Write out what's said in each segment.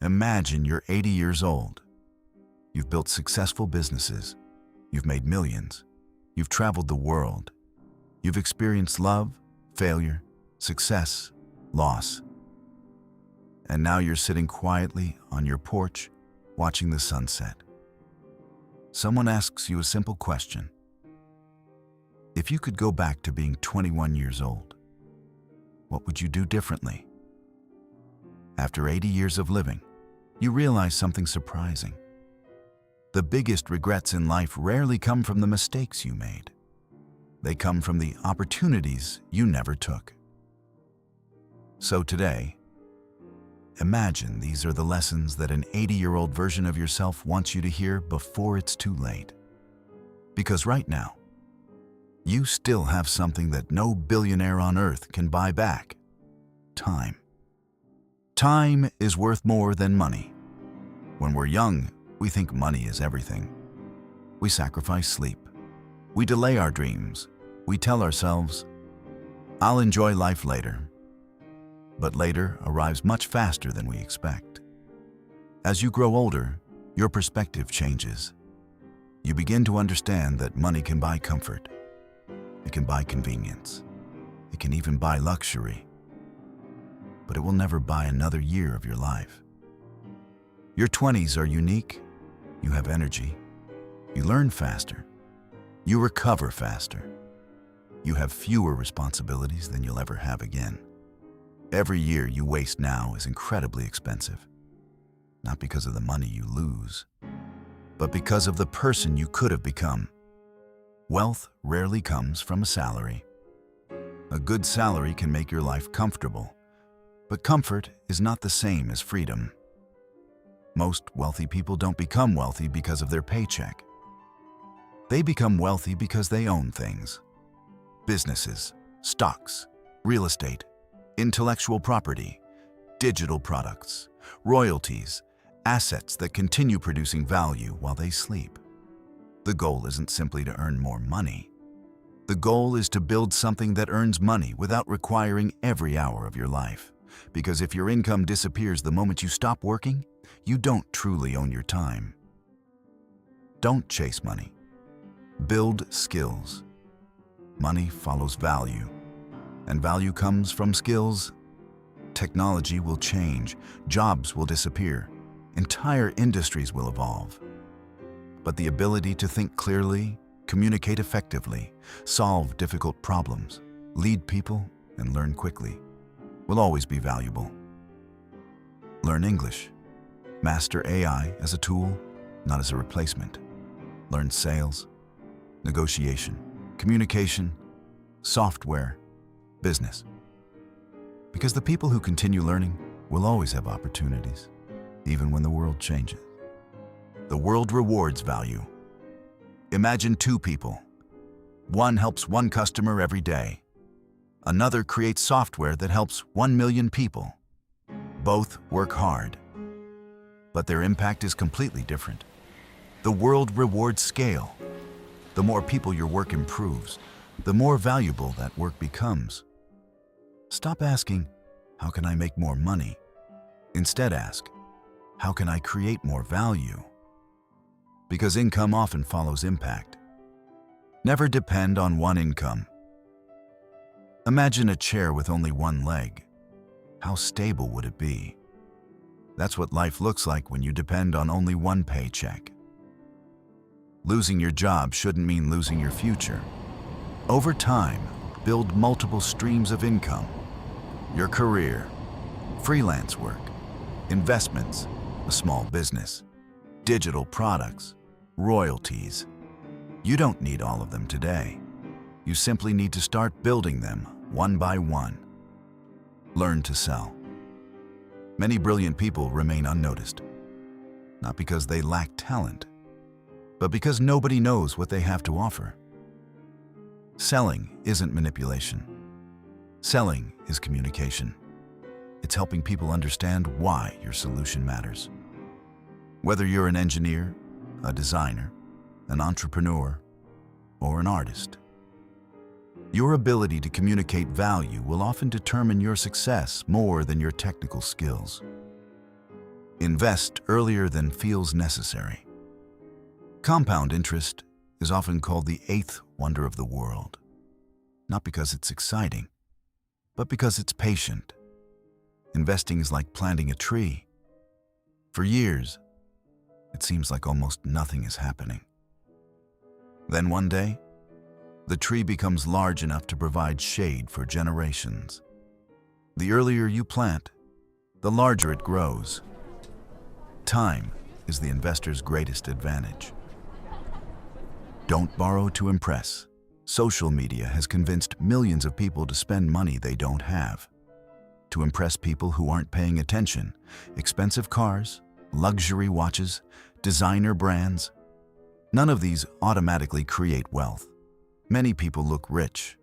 Imagine you're 80 years old. You've built successful businesses. You've made millions. You've traveled the world. You've experienced love, failure, success, loss. And now you're sitting quietly on your porch, watching the sunset. Someone asks you a simple question. If you could go back to being 21 years old, what would you do differently? After 80 years of living, you realize something surprising. The biggest regrets in life rarely come from the mistakes you made. They come from the opportunities you never took. So today, imagine these are the lessons that an 80-year-old version of yourself wants you to hear before it's too late. Because right now, you still have something that no billionaire on earth can buy back: time. Time is worth more than money. When we're young, we think money is everything. We sacrifice sleep. We delay our dreams. We tell ourselves, "I'll enjoy life later." But later arrives much faster than we expect. As you grow older, your perspective changes. You begin to understand that money can buy comfort. It can buy convenience. It can even buy luxury. But it will never buy another year of your life. Your 20s are unique. You have energy. You learn faster. You recover faster. You have fewer responsibilities than you'll ever have again. Every year you waste now is incredibly expensive. Not because of the money you lose, but because of the person you could have become. Wealth rarely comes from a salary. A good salary can make your life comfortable, but comfort is not the same as freedom. Most wealthy people don't become wealthy because of their paycheck. They become wealthy because they own things: businesses, stocks, real estate, intellectual property, digital products, royalties, assets that continue producing value while they sleep. The goal isn't simply to earn more money. The goal is to build something that earns money without requiring every hour of your life. Because if your income disappears the moment you stop working, you don't truly own your time. Don't chase money. Build skills. Money follows value, and value comes from skills. Technology will change, jobs will disappear, entire industries will evolve. But the ability to think clearly, communicate effectively, solve difficult problems, lead people, and learn quickly will always be valuable. Learn English. Master AI as a tool, not as a replacement. Learn sales, negotiation, communication, software, business. Because the people who continue learning will always have opportunities, even when the world changes. The world rewards value. Imagine two people. One helps one customer every day. Another creates software that helps 1 million people. Both work hard, but their impact is completely different. The world rewards scale. The more people your work improves, the more valuable that work becomes. Stop asking, "How can I make more money?" Instead ask, "How can I create more value?" Because income often follows impact. Never depend on one income. Imagine a chair with only one leg. How stable would it be? That's what life looks like when you depend on only one paycheck. Losing your job shouldn't mean losing your future. Over time, build multiple streams of income. Your career, freelance work, investments, a small business, digital products, royalties. You don't need all of them today. You simply need to start building them one by one. Learn to sell. Many brilliant people remain unnoticed, not because they lack talent, but because nobody knows what they have to offer. Selling isn't manipulation. Selling is communication. It's helping people understand why your solution matters. Whether you're an engineer, a designer, an entrepreneur, or an artist, your ability to communicate value will often determine your success more than your technical skills. Invest earlier than feels necessary. Compound interest is often called the eighth wonder of the world, not because it's exciting, but because it's patient. Investing is like planting a tree. For years, it seems like almost nothing is happening. Then one day, the tree becomes large enough to provide shade for generations. The earlier you plant, the larger it grows. Time is the investor's greatest advantage. Don't borrow to impress. Social media has convinced millions of people to spend money they don't have. To impress people who aren't paying attention, expensive cars, luxury watches, designer brands, none of these automatically create wealth. Many people look rich.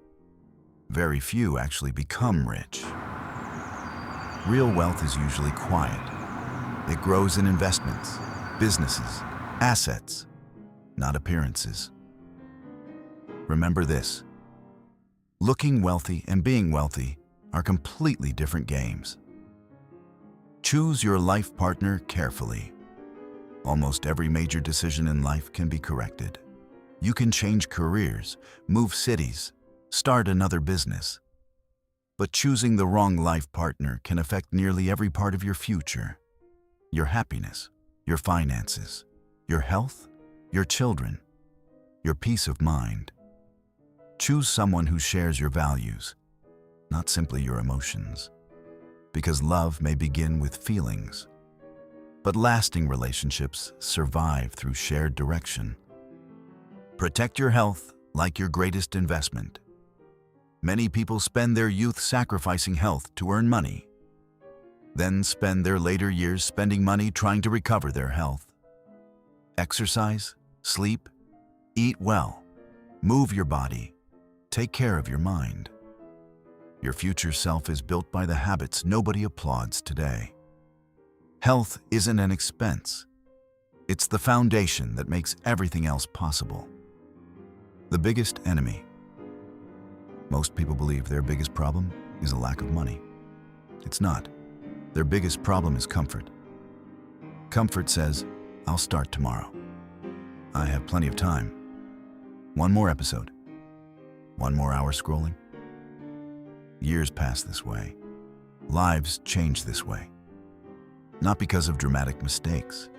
Very few actually become rich. Real wealth is usually quiet. It grows in investments, businesses, assets, not appearances. Remember this: looking wealthy and being wealthy are completely different games. Choose your life partner carefully. Almost every major decision in life can be corrected. You can change careers, move cities, start another business. But choosing the wrong life partner can affect nearly every part of your future. Your happiness, your finances, your health, your children, your peace of mind. Choose someone who shares your values, not simply your emotions. Because love may begin with feelings, but lasting relationships survive through shared direction. Protect your health like your greatest investment. Many people spend their youth sacrificing health to earn money, then spend their later years spending money trying to recover their health. Exercise, sleep, eat well, move your body, take care of your mind. Your future self is built by the habits nobody applauds today. Health isn't an expense. It's the foundation that makes everything else possible. The biggest enemy. Most people believe their biggest problem is a lack of money. It's not. Their biggest problem is comfort. Comfort says, I'll start tomorrow. I have plenty of time. One more episode. One more hour scrolling. Years pass this way. Lives change this way. Not because of dramatic mistakes,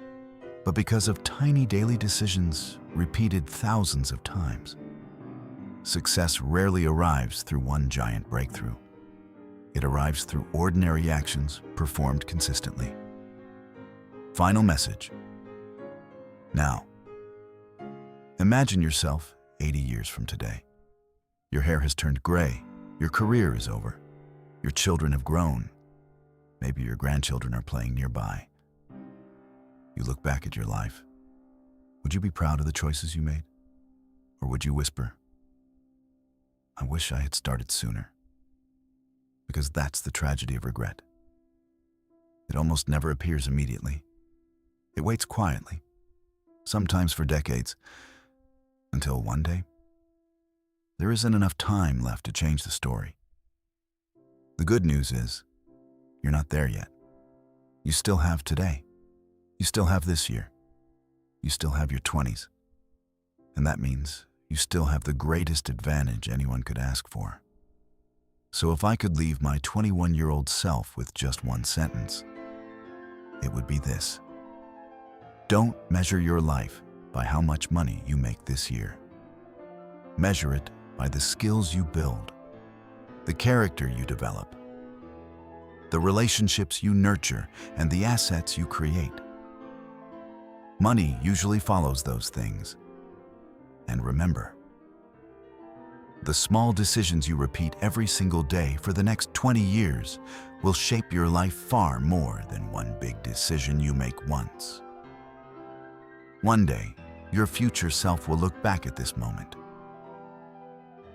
but because of tiny daily decisions repeated thousands of times. Success rarely arrives through one giant breakthrough. It arrives through ordinary actions performed consistently. Final message. Now, imagine yourself 80 years from today. Your hair has turned gray. Your career is over. Your children have grown. Maybe your grandchildren are playing nearby. You look back at your life. Would you be proud of the choices you made? Or would you whisper, I wish I had started sooner? Because that's the tragedy of regret. It almost never appears immediately. It waits quietly, sometimes for decades, until one day, there isn't enough time left to change the story. The good news is, you're not there yet. You still have today. You still have this year. You still have your 20s. And that means you still have the greatest advantage anyone could ask for. So if I could leave my 21-year-old self with just one sentence, it would be this: don't measure your life by how much money you make this year. Measure it by the skills you build, the character you develop, the relationships you nurture, and the assets you create. Money usually follows those things. And remember, the small decisions you repeat every single day for the next 20 years will shape your life far more than one big decision you make once. One day, your future self will look back at this moment.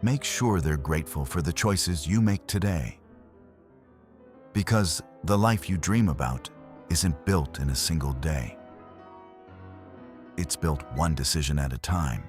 Make sure they're grateful for the choices you make today. Because the life you dream about isn't built in a single day. It's built one decision at a time.